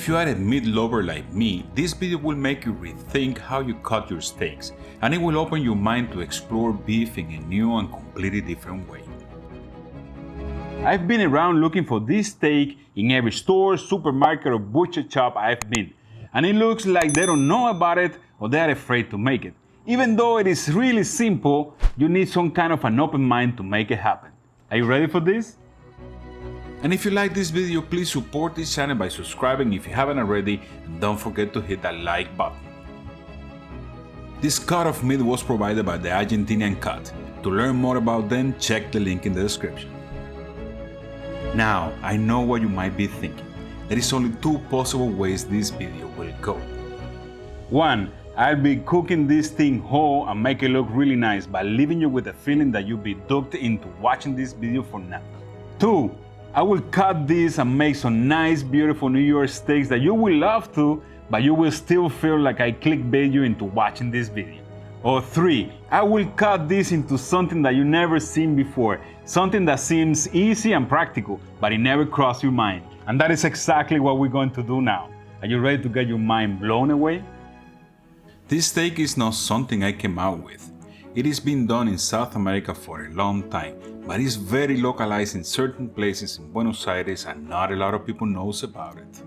If you are a meat lover like me, this video will make you rethink how you cut your steaks, and it will open your mind to explore beef in a new and completely different way. I've been around looking for this steak in every store, supermarket, or butcher shop I've been, and it looks like they don't know about it or they are afraid to make it. Even though it is really simple, you need some kind of an open mind to make it happen. Are you ready for this? And if you like this video, please support this channel by subscribing if you haven't already, and don't forget to hit that like button. This cut of meat was provided by the Argentinian Cut. To learn more about them, check the link in the description. Now, I know what you might be thinking. There is only two possible ways this video will go. 1. I'll be cooking this thing whole and make it look really nice by leaving you with the feeling that you'll be duped into watching this video for nothing. 2. I will cut this and make some nice, beautiful New York steaks that you will love to, but you will still feel like I clickbait you into watching this video. Or 3. I will cut this into something that you never seen before, something that seems easy and practical, but it never crossed your mind. And that is exactly what we're going to do now. Are you ready to get your mind blown away? This steak is not something I came out with. It has been done in South America for a long time, but it's very localized in certain places in Buenos Aires and not a lot of people knows about it.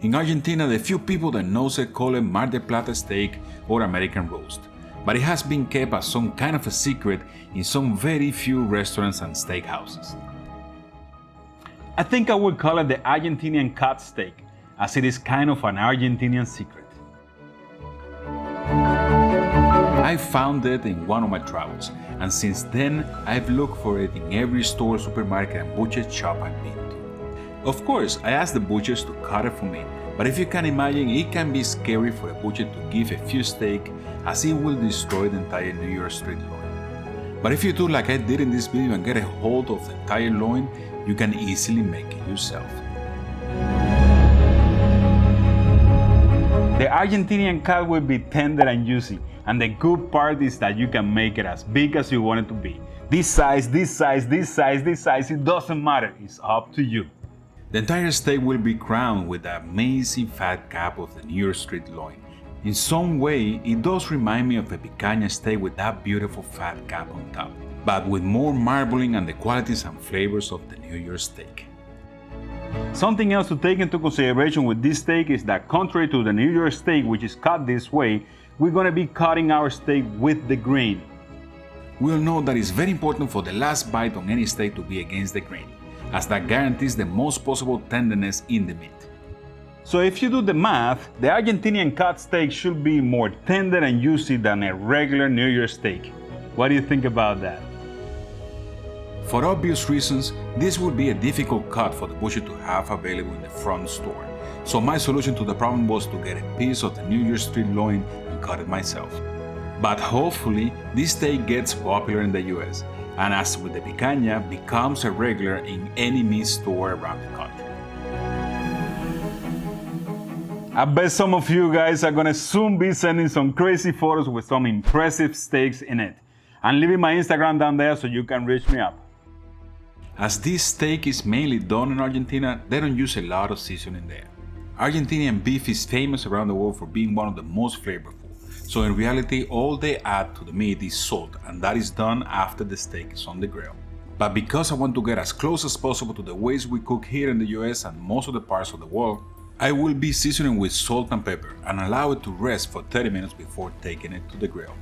In Argentina, the few people that knows it call it Mar del Plata steak or American roast, but it has been kept as some kind of a secret in some very few restaurants and steakhouses. I think I would call it the Argentinian cut steak, as it is kind of an Argentinian secret. I found it in one of my travels, and since then I've looked for it in every store, supermarket, and butcher shop I've been to. Of course, I asked the butchers to cut it for me, but if you can imagine, it can be scary for a butcher to give a few steak, as it will destroy the entire New York strip loin. But if you do like I did in this video and get a hold of the entire loin, you can easily make it yourself. The Argentinian cut will be tender and juicy, and the good part is that you can make it as big as you want it to be. This size, this size, this size, this size, it doesn't matter, it's up to you. The entire steak will be crowned with the amazing fat cap of the New York strip loin. In some way, it does remind me of a picanha steak with that beautiful fat cap on top, but with more marbling and the qualities and flavors of the New York steak. Something else to take into consideration with this steak is that contrary to the New York steak, which is cut this way, we're going to be cutting our steak with the grain. We'll know that it's very important for the last bite on any steak to be against the grain, as that guarantees the most possible tenderness in the meat. So if you do the math, the Argentinian cut steak should be more tender and juicy than a regular New York steak. What do you think about that? For obvious reasons, this would be a difficult cut for the butcher to have available in the front store. So my solution to the problem was to get a piece of the New York strip loin and cut it myself. But hopefully, this steak gets popular in the US, and as with the picanha, becomes a regular in any meat store around the country. I bet some of you guys are gonna soon be sending some crazy photos with some impressive steaks in it. I'm leaving my Instagram down there so you can reach me up. As this steak is mainly done in Argentina, they don't use a lot of seasoning there. Argentinian beef is famous around the world for being one of the most flavorful, so in reality all they add to the meat is salt, and that is done after the steak is on the grill. But because I want to get as close as possible to the ways we cook here in the US and most of the parts of the world, I will be seasoning with salt and pepper and allow it to rest for 30 minutes before taking it to the grill.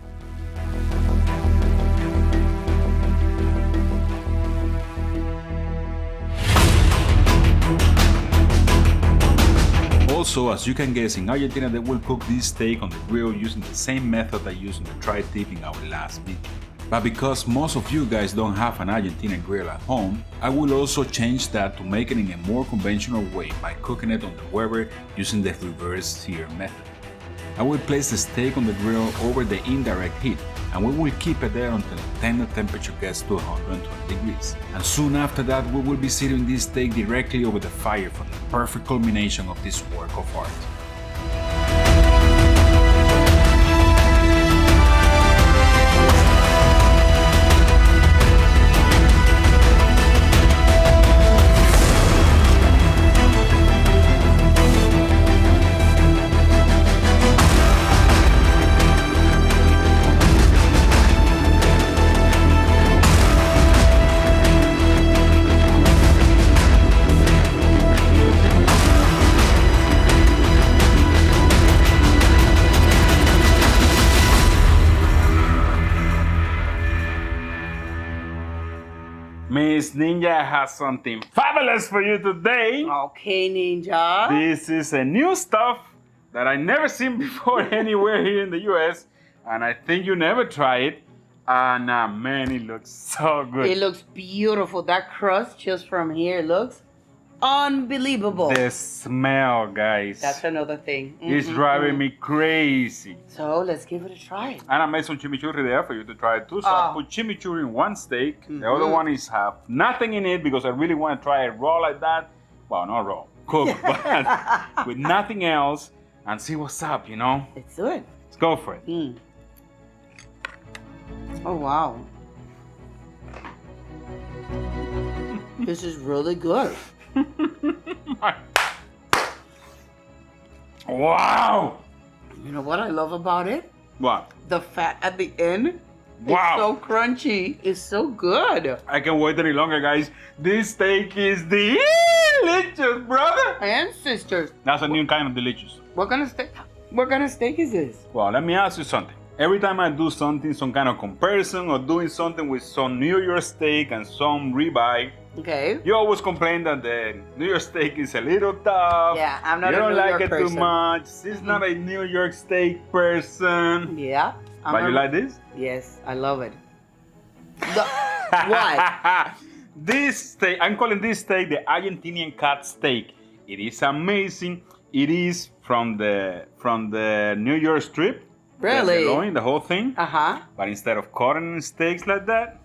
Also, as you can guess, in Argentina they will cook this steak on the grill using the same method I used on the tri-tip in our last video. But because most of you guys don't have an Argentinian grill at home, I will also change that to make it in a more conventional way by cooking it on the Weber using the reverse sear method. I will place the steak on the grill over the indirect heat, and we will keep it there until the tender temperature gets to 120 degrees. And soon after that, we will be searing this steak directly over the fire for the perfect culmination of this work of art. Miss Ninja has something fabulous for you today. Okay, Ninja. This is a new stuff that I never seen before anywhere here in the US, and I think you never try it. And man, it looks so good. It looks beautiful. That crust just from here looks unbelievable. The smell, guys. That's another thing. It's driving me crazy. So let's give it a try. And I made some chimichurri there for you to try it too. So I put chimichurri in one steak. The other one is have nothing in it because I really want to try it raw like that. Well, not raw, cooked, but with nothing else, and see what's up, you know? It's good. Let's go for it. Oh, wow. This is really good. Wow! You know what I love about it? What? The fat at the end. Wow. It's so crunchy. It's so good. I can't wait any longer, guys. This steak is delicious, brother. And sisters. That's a new kind of delicious. What kind of steak is this? Well, let me ask you something. Every time I do something, some kind of comparison or doing something with some New York steak and some ribeye, Okay. you always complain that the New York steak is a little tough. Yeah, I'm not you a don't New like York it person. too much. She's not a New York steak person. Yeah. But you like this? Yes, I love it. Why? This steak, I'm calling this steak the Argentinian cut steak. It is amazing. It is from the New York strip. Really? The loin, the whole thing. Uh-huh. But instead of cutting steaks like that,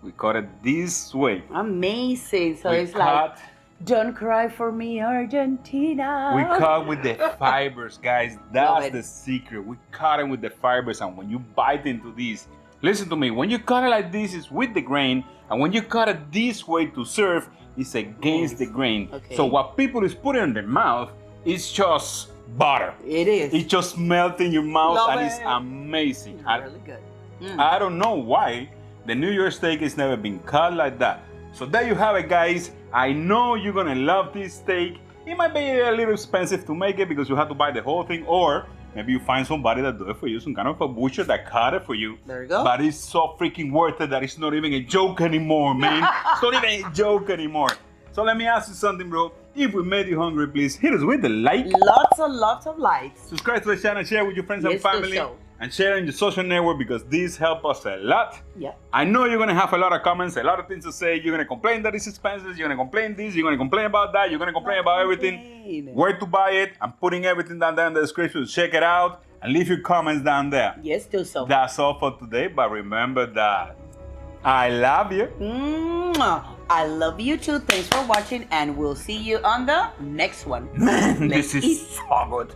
we cut it this way. Amazing. So We it's like, don't cry for me, Argentina. We cut with the fibers, guys. That's the secret. We cut it with the fibers, and when you bite into this, listen to me. When you cut it like this, it's with the grain, and when you cut it this way to serve, it's against the grain. Okay. So what people is putting in their mouth is just butter. It is. It just melts in your mouth, Love and it. it's amazing. It's really good. I don't know why the New York steak has never been cut like that. So there you have it, guys. I know you're gonna love this steak. It might be a little expensive to make it because you have to buy the whole thing, or maybe you find somebody that do it for you, some kind of a butcher that cut it for you. There you go. But it's so freaking worth it that it's not even a joke anymore, man. It's not even a joke anymore. So let me ask you something, bro. If we made you hungry, please hit us with the like. Lots of likes. Subscribe to the channel, share with your friends and Yes, do family, so. and share in your social network because this helps us a lot. Yeah. I know you're gonna have a lot of comments, a lot of things to say. You're gonna complain that it's expensive. You're gonna complain this. You're gonna complain about that. You're gonna complain about everything. Where to buy it? I'm putting everything down there in the description. Check it out and leave your comments down there. Yes, do so. That's all for today. But remember that I love you. Mwah. I love you too. Thanks for watching, and we'll see you on the next one. Man, Let's this is eat. so good.